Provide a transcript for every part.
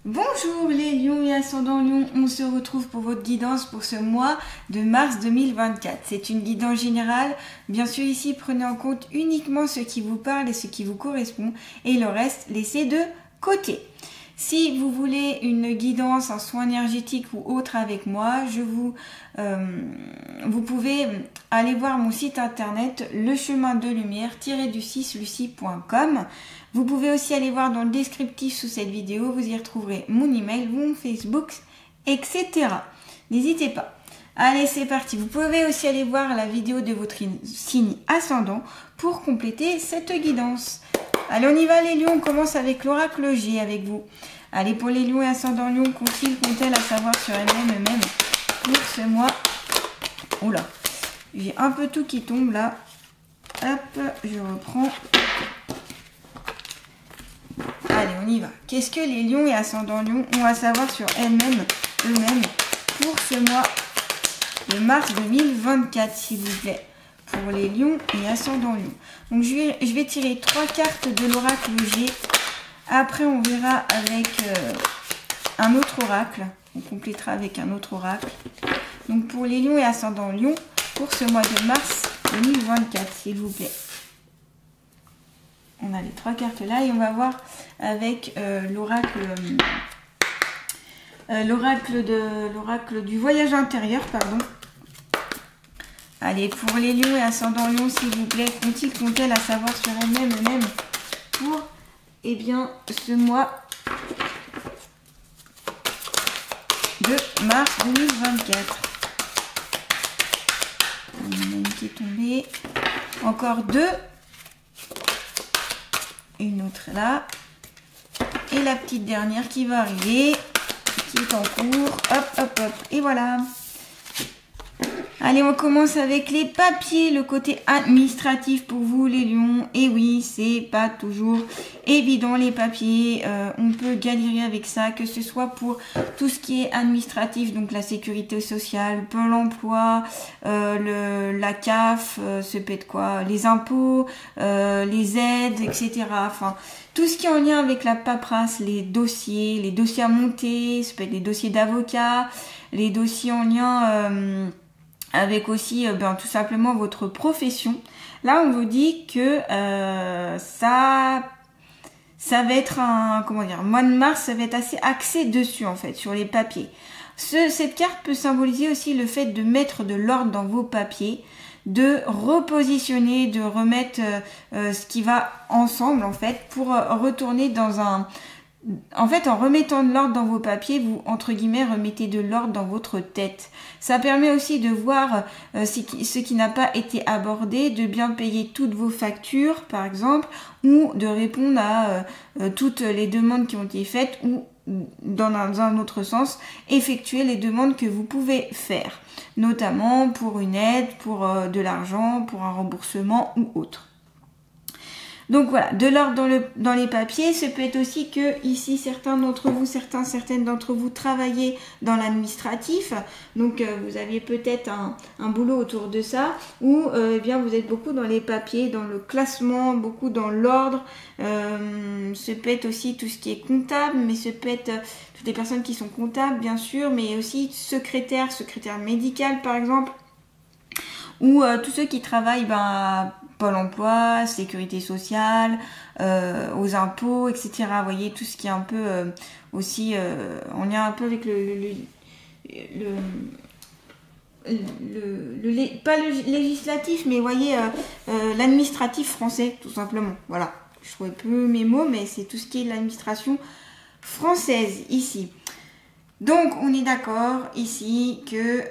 Bonjour les lions et ascendants lions, on se retrouve pour votre guidance pour ce mois de mars 2024. C'est une guidance générale, bien sûr ici prenez en compte uniquement ce qui vous parle et ce qui vous correspond et le reste laissez de côté. Si vous voulez une guidance, un soin énergétique ou autre avec moi, vous pouvez aller voir mon site internet lechemindelumière-lucie.com. Vous pouvez aussi aller voir dans le descriptif sous cette vidéo, vous y retrouverez mon email, mon Facebook, etc. N'hésitez pas. Allez, c'est parti. Vous pouvez aussi aller voir la vidéo de votre signe ascendant pour compléter cette guidance. Allez, on y va les lions, on commence avec l'oracle G avec vous. Allez, pour les lions et ascendants lions, qu'ont-ils à savoir sur elles-mêmes pour ce mois? Oula, j'ai un peu tout qui tombe là. Hop, je reprends. Allez, on y va. Qu'est-ce que les lions et ascendants lions ont à savoir sur eux-mêmes pour ce mois de mars 2024, s'il vous plaît? Pour les lions et ascendants lions. Donc je vais tirer 3 cartes de l'oracle G. Après on verra avec un autre oracle. On complétera avec un autre oracle. Donc pour les lions et ascendants lions, pour ce mois de mars 2024, s'il vous plaît. On a les 3 cartes là et on va voir avec l'oracle du voyage intérieur, pardon. Allez, pour les lions et ascendants lions, s'il vous plaît, qu'ont-ils à savoir sur elles-mêmes pour, eh bien, ce mois de mars 2024. Il y en a une qui est tombée. Encore 2. Une autre là. Et la petite dernière qui va arriver, qui est en cours. Hop, hop, hop. Et voilà. Allez, on commence avec les papiers, le côté administratif pour vous les lions. Et oui, c'est pas toujours évident les papiers, on peut galérer avec ça, que ce soit pour tout ce qui est administratif, donc la sécurité sociale, Pôle emploi, la CAF, ça peut être quoi, les impôts, les aides, etc. Enfin, tout ce qui est en lien avec la paperasse, les dossiers à monter, ça peut être les dossiers d'avocat, les dossiers en lien avec aussi tout simplement votre profession. Là, on vous dit que ça va être mois de mars, ça va être assez axé dessus en fait, sur les papiers. Cette carte peut symboliser aussi le fait de mettre de l'ordre dans vos papiers, de repositionner, de remettre ce qui va ensemble en fait, pour retourner dans un... En fait, en remettant de l'ordre dans vos papiers, vous, entre guillemets, remettez de l'ordre dans votre tête. Ça permet aussi de voir ce qui n'a pas été abordé, de bien payer toutes vos factures, par exemple, ou de répondre à toutes les demandes qui ont été faites, ou, dans un autre sens, effectuer les demandes que vous pouvez faire, notamment pour une aide, pour de l'argent, pour un remboursement ou autre. Donc voilà, de l'ordre dans les papiers. Ce peut être aussi que ici certaines d'entre vous travaillez dans l'administratif. Donc vous aviez peut-être un boulot autour de ça, ou eh bien vous êtes beaucoup dans les papiers, dans le classement, beaucoup dans l'ordre. Ce peut être aussi tout ce qui est comptable, mais ce peut être toutes les personnes qui sont comptables bien sûr, mais aussi secrétaire médical par exemple, ou tous ceux qui travaillent Pôle emploi, sécurité sociale, aux impôts, etc. Vous voyez, tout ce qui est un peu aussi en lien un peu avec pas le législatif, mais vous voyez, l'administratif français, tout simplement. Voilà, je trouvais peu mes mots, mais c'est tout ce qui est l'administration française ici. Donc, on est d'accord ici que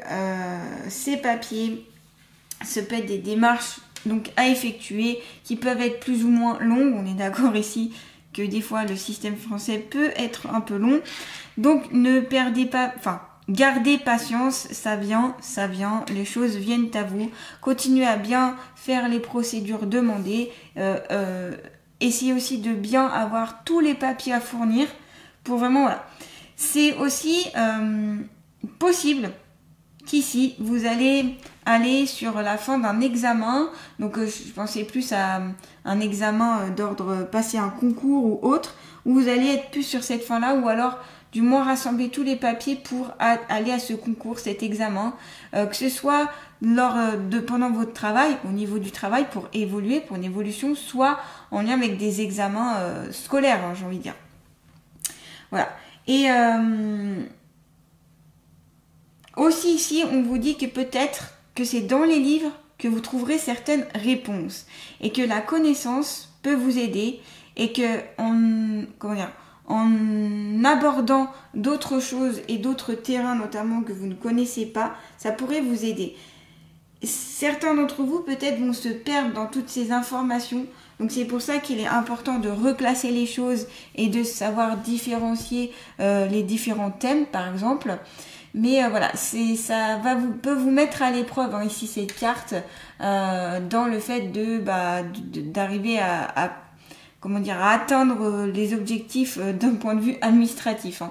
ces papiers, ce peut être des démarches donc à effectuer qui peuvent être plus ou moins longues. On est d'accord ici que des fois le système français peut être un peu long. Donc ne perdez pas, gardez patience, ça vient, les choses viennent à vous. Continuez à bien faire les procédures demandées. Essayez aussi de bien avoir tous les papiers à fournir pour vraiment, voilà. C'est aussi possible qu'ici, vous allez aller sur la fin d'un examen. Donc, je pensais plus à un examen d'ordre passer un concours ou autre, où vous allez être plus sur cette fin-là, ou alors du moins rassembler tous les papiers pour aller à ce concours, cet examen, que ce soit pendant votre travail, au niveau du travail, pour évoluer, pour une évolution, soit en lien avec des examens scolaires, hein, j'ai envie de dire. Voilà. Et aussi ici, on vous dit que peut-être que c'est dans les livres que vous trouverez certaines réponses et que la connaissance peut vous aider et que en abordant d'autres choses et d'autres terrains notamment que vous ne connaissez pas, ça pourrait vous aider. Certains d'entre vous peut-être vont se perdre dans toutes ces informations, donc c'est pour ça qu'il est important de reclasser les choses et de savoir différencier les différents thèmes par exemple. Mais voilà, peut vous mettre à l'épreuve hein, ici cette carte dans le fait d'arriver à atteindre les objectifs d'un point de vue administratif. Hein.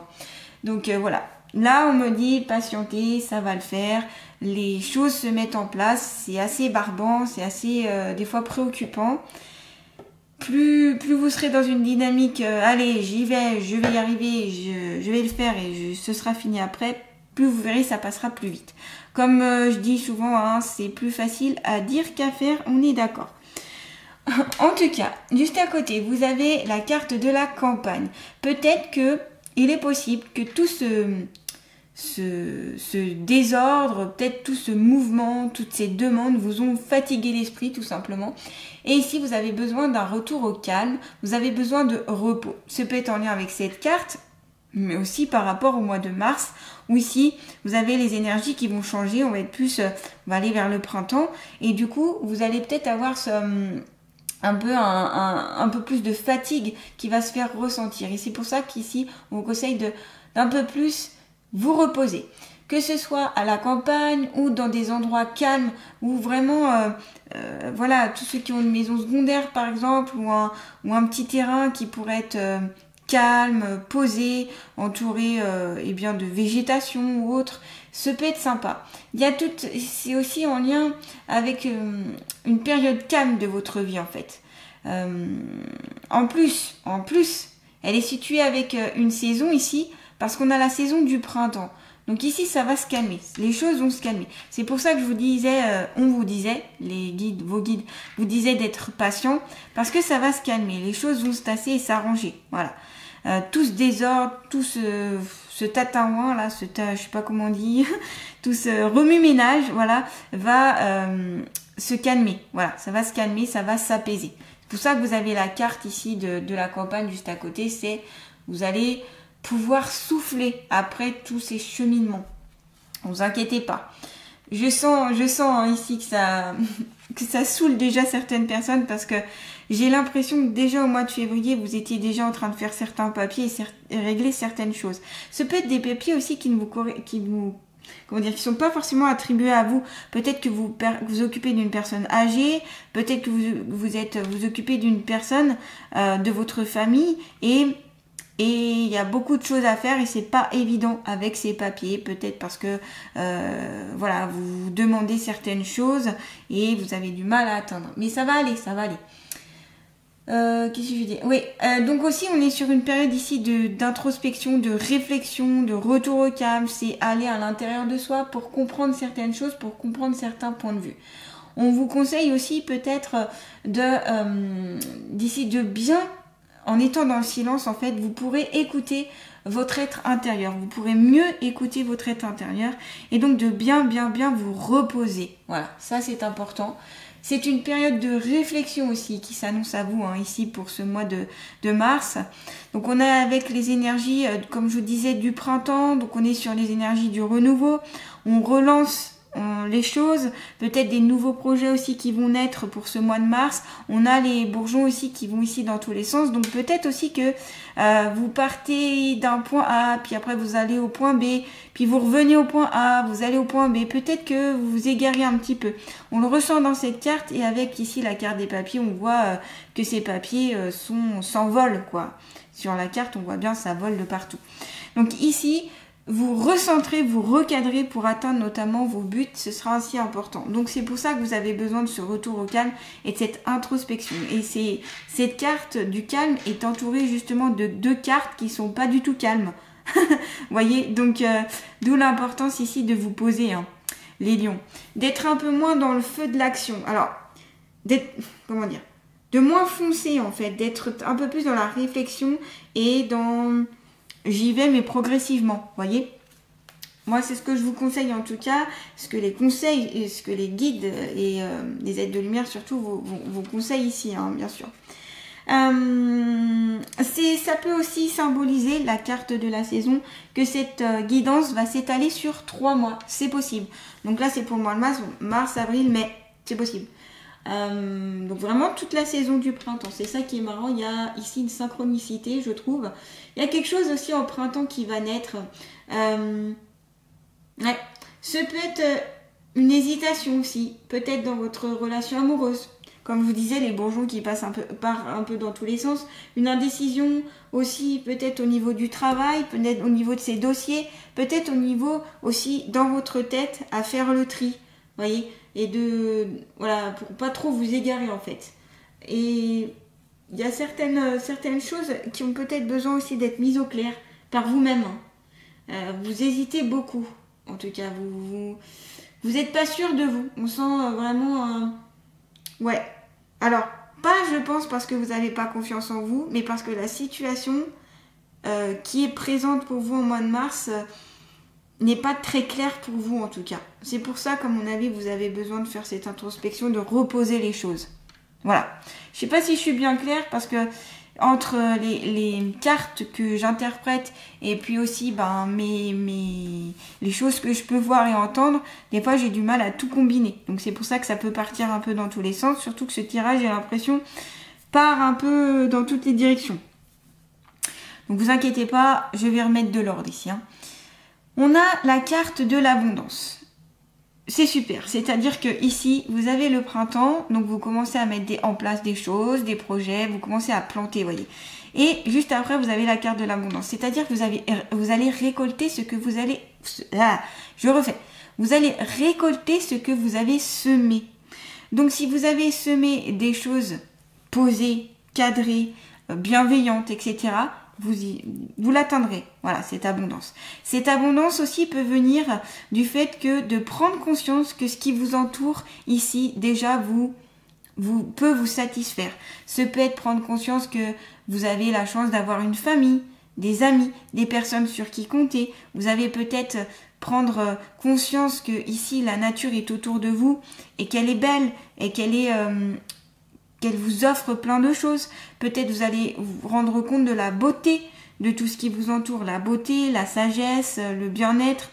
Donc voilà, là on me dit patientez, ça va le faire, les choses se mettent en place, c'est assez barbant, c'est assez des fois préoccupant. Plus vous serez dans une dynamique, allez j'y vais, je vais y arriver, je vais le faire et ce sera fini après, plus vous verrez ça passera plus vite. Comme je dis souvent, hein, c'est plus facile à dire qu'à faire, on est d'accord. En tout cas, juste à côté, vous avez la carte de la campagne. Peut-être que il est possible que tout ce désordre, peut-être tout ce mouvement, toutes ces demandes vous ont fatigué l'esprit tout simplement. Et ici, vous avez besoin d'un retour au calme, vous avez besoin de repos. Ce peut être en lien avec cette carte, mais aussi par rapport au mois de mars, où ici, vous avez les énergies qui vont changer, on va aller vers le printemps, et du coup, vous allez peut-être avoir un peu plus de fatigue qui va se faire ressentir. Et c'est pour ça qu'ici, on vous conseille d'un peu plus vous reposer. Que ce soit à la campagne ou dans des endroits calmes où vraiment, tous ceux qui ont une maison secondaire par exemple, ou un petit terrain qui pourrait être calme, posé, entouré de végétation ou autre, ce peut être sympa. C'est aussi en lien avec une période calme de votre vie en fait. En plus, elle est située avec une saison ici, parce qu'on a la saison du printemps. Donc ici, ça va se calmer. Les choses vont se calmer. C'est pour ça que je vous disais, vos guides vous disaient d'être patient, parce que ça va se calmer. Les choses vont se tasser et s'arranger. Voilà. Tout ce désordre, tout ce tataouin là, je sais pas comment on dit, tout ce remue-ménage, voilà, va se calmer. Voilà, ça va se calmer, ça va s'apaiser. C'est pour ça que vous avez la carte ici de la campagne juste à côté. C'est vous allez pouvoir souffler après tous ces cheminements. Ne vous inquiétez pas. Je sens ici que ça saoule déjà certaines personnes parce que j'ai l'impression que déjà au mois de février, vous étiez déjà en train de faire certains papiers et régler certaines choses. Ce peut être des papiers aussi qui sont pas forcément attribués à vous. Peut-être que vous occupez d'une personne âgée, peut-être que vous occupez d'une personne de votre famille et il y a beaucoup de choses à faire et c'est pas évident avec ces papiers, peut-être parce que vous demandez certaines choses et vous avez du mal à atteindre. Mais ça va aller. Qu'est-ce que je dis ? Oui, donc aussi on est sur une période ici d'introspection, de réflexion, de retour au calme. C'est aller à l'intérieur de soi pour comprendre certaines choses, pour comprendre certains points de vue. On vous conseille aussi peut-être d'ici de bien, en étant dans le silence en fait, vous pourrez écouter votre être intérieur. Vous pourrez mieux écouter votre être intérieur et donc de bien vous reposer. Voilà, ça c'est important. C'est une période de réflexion aussi qui s'annonce à vous ici pour ce mois de mars. Donc on est avec les énergies, comme je vous disais, du printemps. Donc on est sur les énergies du renouveau. On relance les choses, peut-être des nouveaux projets aussi qui vont naître pour ce mois de mars. On a les bourgeons aussi qui vont ici dans tous les sens. Donc peut-être aussi que vous partez d'un point A, puis après vous allez au point B, puis vous revenez au point A, vous allez au point B. Peut-être que vous vous égarez un petit peu. On le ressent dans cette carte et avec ici la carte des papiers, on voit que ces papiers s'envolent quoi. Sur la carte, on voit bien ça vole de partout. Donc ici, vous recentrez, vous recadrez pour atteindre notamment vos buts, ce sera aussi important. Donc c'est pour ça que vous avez besoin de ce retour au calme et de cette introspection. Et cette carte du calme est entourée justement de 2 cartes qui sont pas du tout calmes. Voyez, donc d'où l'importance ici de vous poser, hein, les lions. D'être un peu moins dans le feu de l'action. Alors, comment dire, de moins foncer en fait, d'être un peu plus dans la réflexion et dans... J'y vais, mais progressivement, voyez. Moi, c'est ce que je vous conseille en tout cas, ce que les conseils, et ce que les guides et les aides de lumière surtout vous conseillent ici, hein, bien sûr. Ça peut aussi symboliser la carte de la saison, que cette guidance va s'étaler sur 3 mois. C'est possible. Donc là, c'est pour le mois de mars, avril, mai. C'est possible. Donc vraiment toute la saison du printemps, c'est ça qui est marrant. Il y a ici une synchronicité, je trouve. Il y a quelque chose aussi au printemps qui va naître. Ouais. Ce peut être une hésitation aussi, peut-être dans votre relation amoureuse. Comme je vous disais, les bourgeons qui passent un peu dans tous les sens. Une indécision aussi, peut-être au niveau du travail, peut-être au niveau de ses dossiers, peut-être au niveau aussi dans votre tête à faire le tri. Voyez, et voilà, pour pas trop vous égarer en fait. Et il y a certaines choses qui ont peut-être besoin aussi d'être mises au clair par vous-même. Vous hésitez beaucoup, en tout cas, vous êtes pas sûr de vous. On sent vraiment, ouais. Alors, pas je pense parce que vous n'avez pas confiance en vous, mais parce que la situation qui est présente pour vous au mois de mars n'est pas très claire pour vous en tout cas. C'est pour ça qu'à mon avis, vous avez besoin de faire cette introspection, de reposer les choses. Voilà. Je sais pas si je suis bien claire parce que entre les cartes que j'interprète et puis aussi les choses que je peux voir et entendre, des fois j'ai du mal à tout combiner. Donc c'est pour ça que ça peut partir un peu dans tous les sens, surtout que ce tirage, j'ai l'impression, part un peu dans toutes les directions. Donc vous inquiétez pas, je vais remettre de l'ordre ici, hein. On a la carte de l'abondance. C'est super, c'est-à-dire que ici, vous avez le printemps, donc vous commencez à mettre en place des choses, des projets, vous commencez à planter, voyez. Et juste après, vous avez la carte de l'abondance, c'est-à-dire que vous allez récolter ce que vous allez... je refais. Vous allez récolter ce que vous avez semé. Donc si vous avez semé des choses posées, cadrées, bienveillantes, etc., vous l'atteindrez. Voilà, cette abondance. Cette abondance aussi peut venir du fait que de prendre conscience que ce qui vous entoure ici, déjà, peut vous satisfaire. Ce peut être prendre conscience que vous avez la chance d'avoir une famille, des amis, des personnes sur qui compter. Vous avez peut-être prendre conscience que ici, la nature est autour de vous et qu'elle est belle et qu'elle vous offre plein de choses. Peut-être vous allez vous rendre compte de la beauté de tout ce qui vous entoure, la beauté, la sagesse, le bien-être,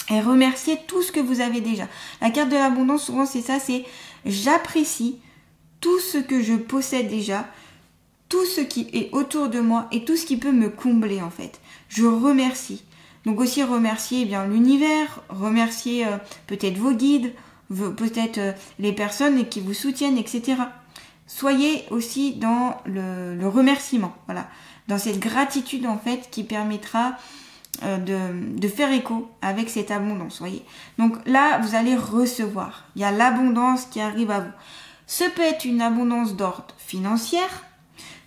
et remercier tout ce que vous avez déjà. La carte de l'abondance, souvent c'est ça, c'est j'apprécie tout ce que je possède déjà, tout ce qui est autour de moi et tout ce qui peut me combler en fait. Je remercie. Donc aussi remercier l'univers, remercier peut-être vos guides, peut-être les personnes qui vous soutiennent, etc. Soyez aussi dans le remerciement, voilà, dans cette gratitude en fait qui permettra de faire écho avec cette abondance, voyez. Donc là, vous allez recevoir. Il y a l'abondance qui arrive à vous. Ce peut être une abondance d'ordre financière,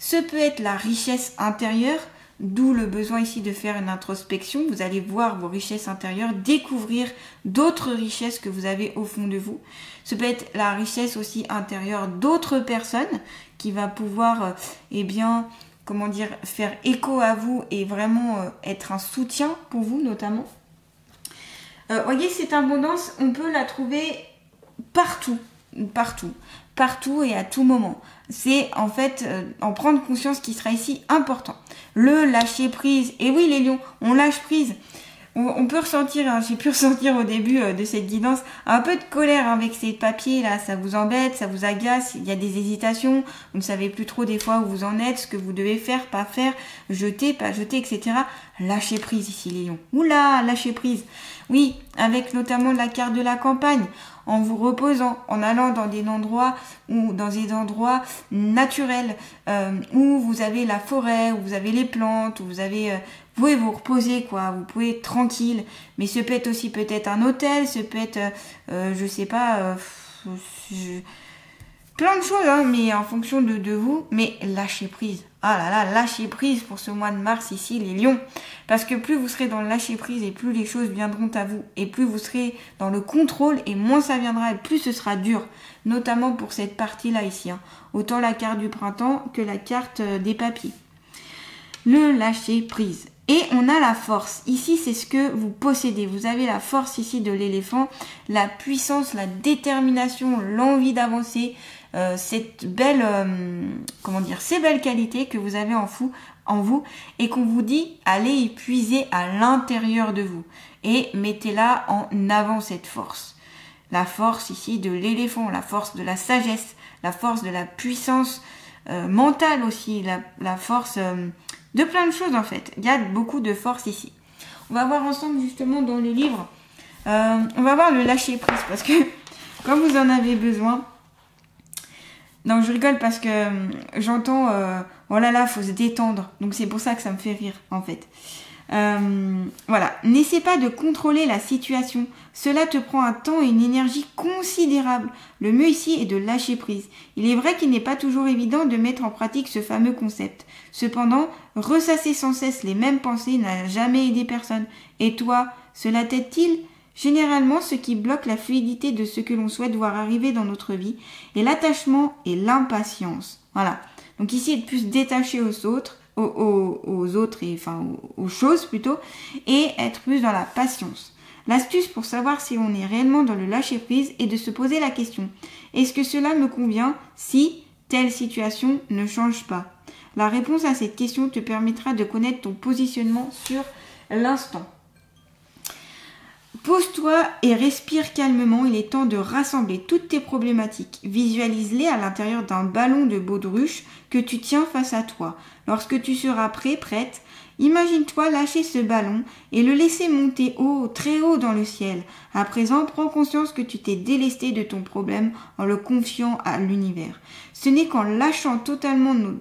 ce peut être la richesse intérieure, d'où le besoin ici de faire une introspection. Vous allez voir vos richesses intérieures, découvrir d'autres richesses que vous avez au fond de vous. Ce peut être la richesse aussi intérieure d'autres personnes qui va pouvoir, faire écho à vous et vraiment être un soutien pour vous notamment. Voyez, cette abondance, on peut la trouver partout et à tout moment. C'est en fait en prendre conscience qui sera ici important. Le lâcher prise. Et oui les lions, on lâche prise. On peut ressentir, j'ai pu ressentir au début de cette guidance, un peu de colère avec ces papiers là, ça vous embête, ça vous agace, il y a des hésitations, vous ne savez plus trop des fois où vous en êtes, ce que vous devez faire, pas faire, jeter, pas jeter, etc. Lâchez prise ici les lions. Oula, lâchez prise. Oui, avec notamment la carte de la campagne, en vous reposant, en allant dans des endroits naturels, où vous avez la forêt, où vous avez les plantes, où vous pouvez vous reposer, quoi. Vous pouvez être tranquille. Mais ce peut être aussi peut-être un hôtel, ce peut être, je sais pas, plein de choses, hein, mais en fonction de vous. Mais lâchez prise. Ah là là, lâchez prise pour ce mois de mars ici, les lions. Parce que plus vous serez dans le lâcher prise et plus les choses viendront à vous. Et plus vous serez dans le contrôle et moins ça viendra et plus ce sera dur. Notamment pour cette partie-là ici. Hein. Autant la carte du printemps que la carte des papiers. Le lâcher prise. Et on a la force. Ici, c'est ce que vous possédez. Vous avez la force ici de l'éléphant, la puissance, la détermination, l'envie d'avancer, cette belle, ces belles qualités que vous avez en vous et qu'on vous dit allez y puiser à l'intérieur de vous et mettez-la en avant cette force. La force ici de l'éléphant, la force de la sagesse, la force de la puissance mentale aussi, la force de plein de choses en fait. Il y a beaucoup de force ici. On va voir ensemble justement dans le livre, on va voir le lâcher prise parce que quand vous en avez besoin, non je rigole parce que j'entends oh là là faut se détendre, donc c'est pour ça que ça me fait rire en fait. Voilà, n'essaie pas de contrôler la situation, cela te prend un temps et une énergie considérable. Le mieux ici est de lâcher prise. Il est vrai qu'il n'est pas toujours évident de mettre en pratique ce fameux concept. Cependant, ressasser sans cesse les mêmes pensées n'a jamais aidé personne. Et toi, cela t'aide-t-il ? Généralement, ce qui bloque la fluidité de ce que l'on souhaite voir arriver dans notre vie est l'attachement et l'impatience. Voilà. Donc ici, être plus détaché aux autres et enfin aux choses plutôt, et être plus dans la patience. L'astuce pour savoir si on est réellement dans le lâcher prise est de se poser la question: est-ce que cela me convient si telle situation ne change pas? La réponse à cette question te permettra de connaître ton positionnement sur l'instant. Pose-toi et respire calmement, il est temps de rassembler toutes tes problématiques. Visualise-les à l'intérieur d'un ballon de baudruche que tu tiens face à toi. Lorsque tu seras prête, imagine-toi lâcher ce ballon et le laisser monter haut, très haut dans le ciel. À présent, prends conscience que tu t'es délesté de ton problème en le confiant à l'univers. Ce n'est qu'en lâchant totalement nos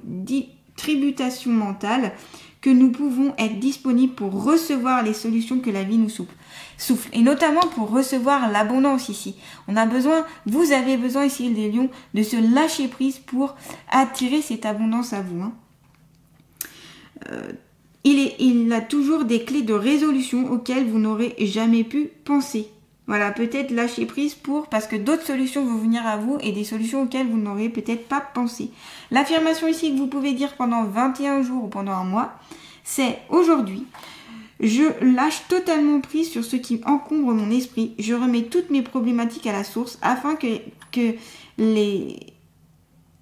tributations mentales que nous pouvons être disponibles pour recevoir les solutions que la vie nous souffle. Et notamment pour recevoir l'abondance ici. Vous avez besoin ici les lions de se lâcher prise pour attirer cette abondance à vous. Hein. Il a toujours des clés de résolution auxquelles vous n'aurez jamais pu penser. Voilà, peut-être lâcher prise parce que d'autres solutions vont venir à vous et des solutions auxquelles vous n'aurez peut-être pas pensé. L'affirmation ici que vous pouvez dire pendant 21 jours ou pendant un mois, c'est aujourd'hui. Je lâche totalement prise sur ce qui encombre mon esprit. Je remets toutes mes problématiques à la source afin qu'elle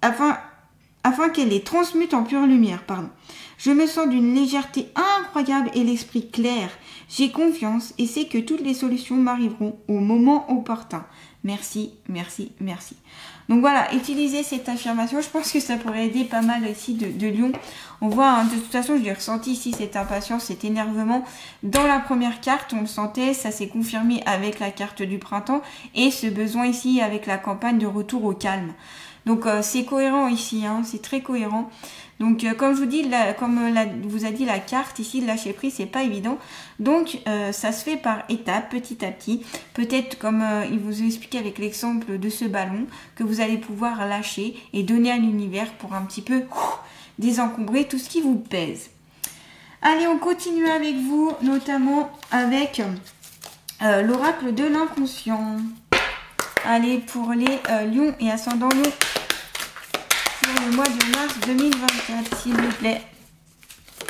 les transmute en pure lumière. Je me sens d'une légèreté incroyable et l'esprit clair. J'ai confiance et sais que toutes les solutions m'arriveront au moment opportun. Merci, merci, merci. Donc voilà, utilisez cette affirmation. Je pense que ça pourrait aider pas mal ici de lions. On voit, hein, de toute façon, je l'ai ressenti ici, cette impatience, cet énervement. Dans la première carte, on le sentait, ça s'est confirmé avec la carte du printemps. Et ce besoin ici avec la campagne de retour au calme. Donc c'est cohérent ici, hein, c'est très cohérent. Donc comme je vous dis, vous a dit la carte ici, de lâcher prise, c'est pas évident. Donc ça se fait par étapes, petit à petit. Peut-être comme il vous a expliqué avec l'exemple de ce ballon, que vous allez pouvoir lâcher et donner à l'univers pour un petit peu désencombrer tout ce qui vous pèse. Allez, on continue avec vous, notamment avec l'oracle de l'inconscient. Allez, pour les lions et ascendants lions. Pour le mois de mars 2024, s'il vous plaît.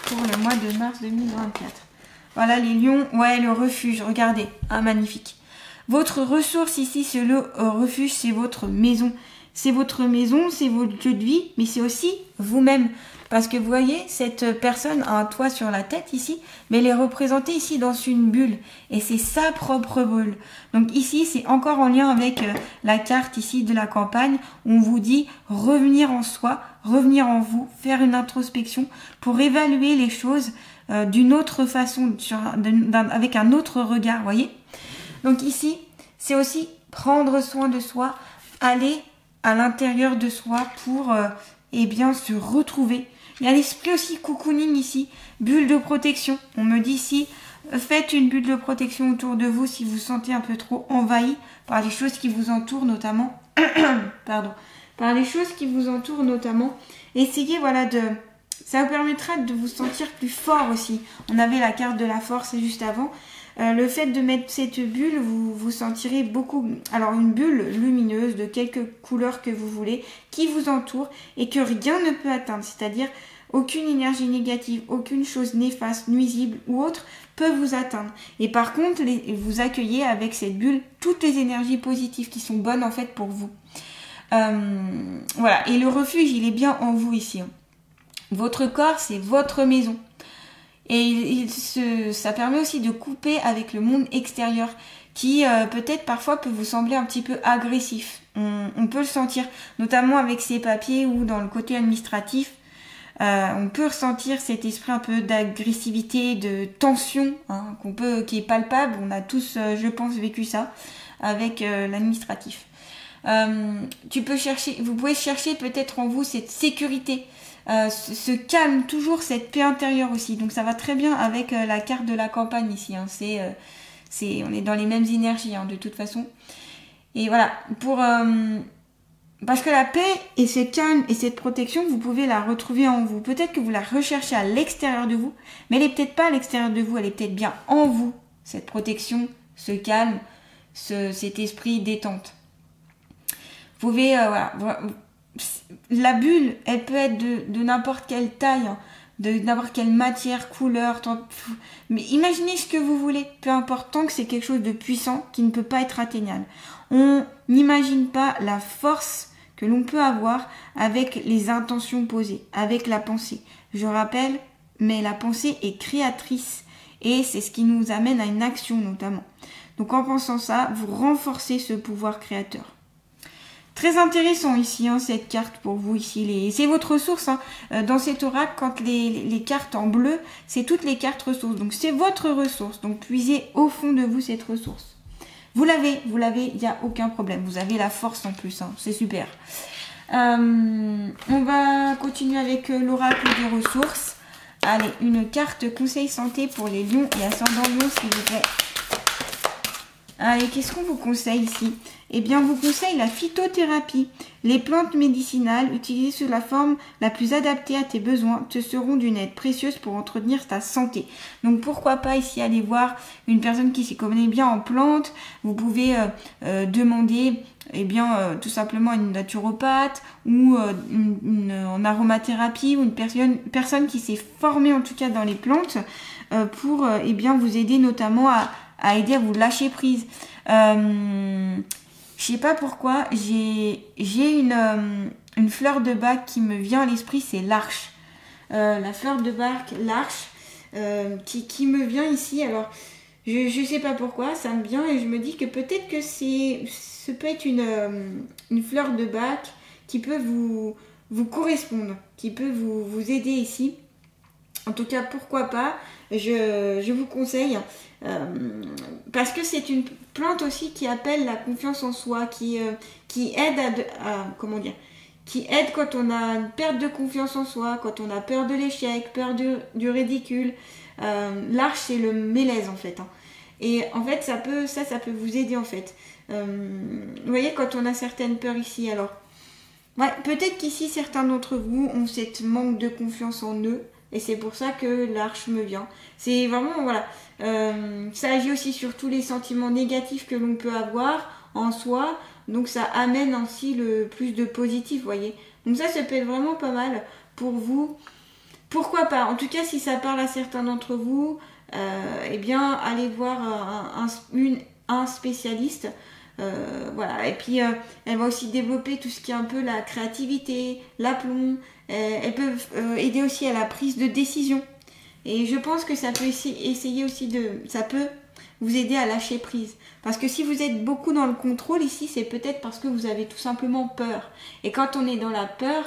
Pour le mois de mars 2024. Voilà les lions. Ouais, le refuge. Regardez. Ah, magnifique. Votre ressource ici, c'est le refuge. C'est votre maison. C'est votre maison, c'est votre lieu de vie. Mais c'est aussi vous-même. Parce que vous voyez, cette personne a un toit sur la tête ici, mais elle est représentée ici dans une bulle. Et c'est sa propre bulle. Donc ici, c'est encore en lien avec la carte ici de la campagne. Où on vous dit revenir en soi, revenir en vous, faire une introspection pour évaluer les choses d'une autre façon, avec un autre regard, vous voyez. Donc ici, c'est aussi prendre soin de soi, aller à l'intérieur de soi pour... eh bien, se retrouver. Il y a l'esprit aussi cocooning ici, bulle de protection. On me dit ici, faites une bulle de protection autour de vous si vous vous sentez un peu trop envahi par les choses qui vous entourent notamment. Pardon. Par les choses qui vous entourent notamment. Essayez, voilà, ça vous permettra de vous sentir plus fort aussi. On avait la carte de la force juste avant. Le fait de mettre cette bulle, vous vous sentirez beaucoup... Alors, une bulle lumineuse de quelques couleurs que vous voulez, qui vous entoure et que rien ne peut atteindre. C'est-à-dire, aucune énergie négative, aucune chose néfaste, nuisible ou autre peut vous atteindre. Et par contre, vous accueillez avec cette bulle toutes les énergies positives qui sont bonnes en fait pour vous. Voilà. Et le refuge, il est bien en vous ici. Votre corps, c'est votre maison. Et ça permet aussi de couper avec le monde extérieur qui peut-être parfois peut vous sembler un petit peu agressif. On peut le sentir, notamment avec ces papiers ou dans le côté administratif. On peut ressentir cet esprit un peu d'agressivité, de tension, hein, qui est palpable. On a tous, je pense, vécu ça avec l'administratif. Vous pouvez chercher peut-être en vous cette sécurité. Ce calme, toujours cette paix intérieure aussi. Donc ça va très bien avec la carte de la campagne ici. Hein. On est dans les mêmes énergies de toute façon. Et voilà, parce que la paix et ce calme et cette protection, vous pouvez la retrouver en vous. Peut-être que vous la recherchez à l'extérieur de vous, mais elle n'est peut-être pas à l'extérieur de vous, elle est peut-être bien en vous. Cette protection, ce calme, cet esprit détente. Vous pouvez, voilà... La bulle, elle peut être de n'importe quelle taille, de n'importe quelle matière, couleur, mais imaginez ce que vous voulez, peu importe, tant que c'est quelque chose de puissant qui ne peut pas être atteignable. On n'imagine pas la force que l'on peut avoir avec les intentions posées, avec la pensée. Je rappelle, mais la pensée est créatrice et c'est ce qui nous amène à une action notamment. Donc en pensant ça, vous renforcez ce pouvoir créateur. Très intéressant ici, cette carte pour vous ici. C'est votre ressource. Dans cet oracle, quand les cartes en bleu, c'est toutes les cartes ressources. Donc c'est votre ressource. Donc puisez au fond de vous cette ressource. Vous l'avez, il n'y a aucun problème. Vous avez la force en plus, c'est super. On va continuer avec l'oracle des ressources. Allez, une carte conseil santé pour les lions et ascendants lions, s'il vous plaît. Allez, qu'est-ce qu'on vous conseille ici? Eh bien, on vous conseille la phytothérapie. Les plantes médicinales utilisées sous la forme la plus adaptée à tes besoins te seront d'une aide précieuse pour entretenir ta santé. Donc, pourquoi pas ici aller voir une personne qui s'y connaît bien en plantes. Vous pouvez demander, tout simplement une naturopathe ou en aromathérapie ou une personne qui s'est formée en tout cas dans les plantes pour vous aider notamment à aider à vous lâcher prise. Je sais pas pourquoi, j'ai une fleur de bac qui me vient à l'esprit, c'est l'arche. La fleur de bac, l'arche, qui me vient ici. Alors, je sais pas pourquoi, ça me vient et je me dis que peut-être que ce peut être une fleur de bac qui peut vous correspondre, qui peut vous aider ici. En tout cas, pourquoi pas, je vous conseille, parce que c'est une plante aussi qui appelle la confiance en soi, qui aide qui aide quand on a une perte de confiance en soi, quand on a peur de l'échec, peur du ridicule. L'arche, c'est le mélèze en fait. Et en fait, ça peut vous aider en fait. Vous voyez, quand on a certaines peurs ici, alors, ouais, peut-être qu'ici, certains d'entre vous ont cette manque de confiance en eux. Et c'est pour ça que l'arche me vient. C'est vraiment, voilà. Ça agit aussi sur tous les sentiments négatifs que l'on peut avoir en soi. Donc ça amène ainsi le plus de positif, vous voyez. Donc ça peut être vraiment pas mal pour vous. Pourquoi pas? En tout cas, si ça parle à certains d'entre vous, allez voir un spécialiste. Voilà. Et puis, elle va aussi développer tout ce qui est un peu la créativité, l'aplomb. Elles peuvent aider aussi à la prise de décision. Et je pense que ça peut ça peut vous aider à lâcher prise. Parce que si vous êtes beaucoup dans le contrôle ici, c'est peut-être parce que vous avez tout simplement peur. Et quand on est dans la peur,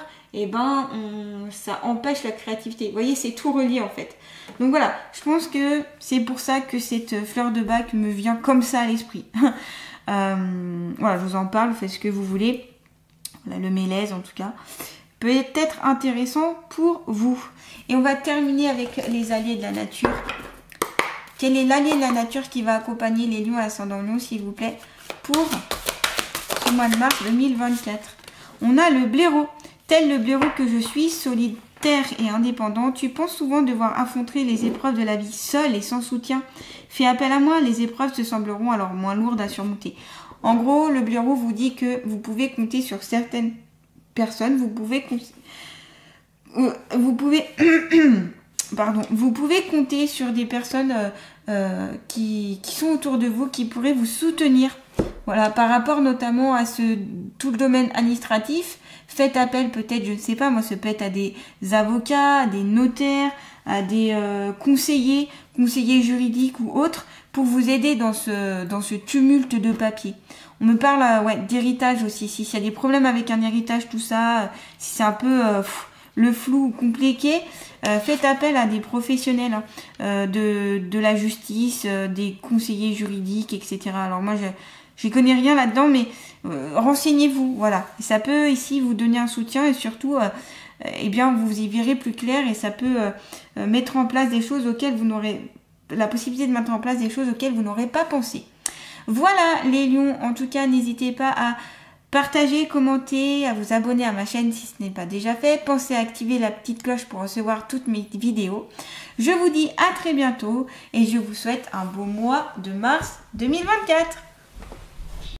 ça empêche la créativité. Vous voyez, c'est tout relié en fait. Donc voilà, je pense que c'est pour ça que cette fleur de bac me vient comme ça à l'esprit. Voilà, je vous en parle, vous faites ce que vous voulez. Voilà, le mélèze en tout cas. peut être intéressant pour vous. Et on va terminer avec les alliés de la nature. Quel est l'allié de la nature qui va accompagner les lions ascendant lion, s'il vous plaît, pour ce mois de mars 2024? On a le blaireau. Tel le blaireau que je suis, solitaire et indépendant, tu penses souvent devoir affronter les épreuves de la vie seul et sans soutien. Fais appel à moi, les épreuves te sembleront alors moins lourdes à surmonter. En gros, le blaireau vous dit que vous pouvez compter sur certaines personnes, vous pouvez compter sur des personnes qui sont autour de vous, qui pourraient vous soutenir. Voilà, par rapport notamment à tout le domaine administratif, faites appel peut-être, je ne sais pas, moi ça peut être à des avocats, à des notaires, à des conseillers juridiques ou autres, pour vous aider dans ce tumulte de papier. On me parle d'héritage aussi, s'il y a des problèmes avec un héritage, tout ça, si c'est un peu le flou ou compliqué, faites appel à des professionnels de la justice, des conseillers juridiques, etc. Alors moi, je connais rien là-dedans, mais renseignez-vous, voilà. Et ça peut ici vous donner un soutien et surtout, eh bien, vous y verrez plus clair et ça peut mettre en place des choses auxquelles vous n'aurez la possibilité de mettre en place des choses auxquelles vous n'aurez pas pensé. Voilà les lions, en tout cas, n'hésitez pas à partager, commenter, à vous abonner à ma chaîne si ce n'est pas déjà fait. Pensez à activer la petite cloche pour recevoir toutes mes vidéos. Je vous dis à très bientôt et je vous souhaite un beau mois de mars 2024.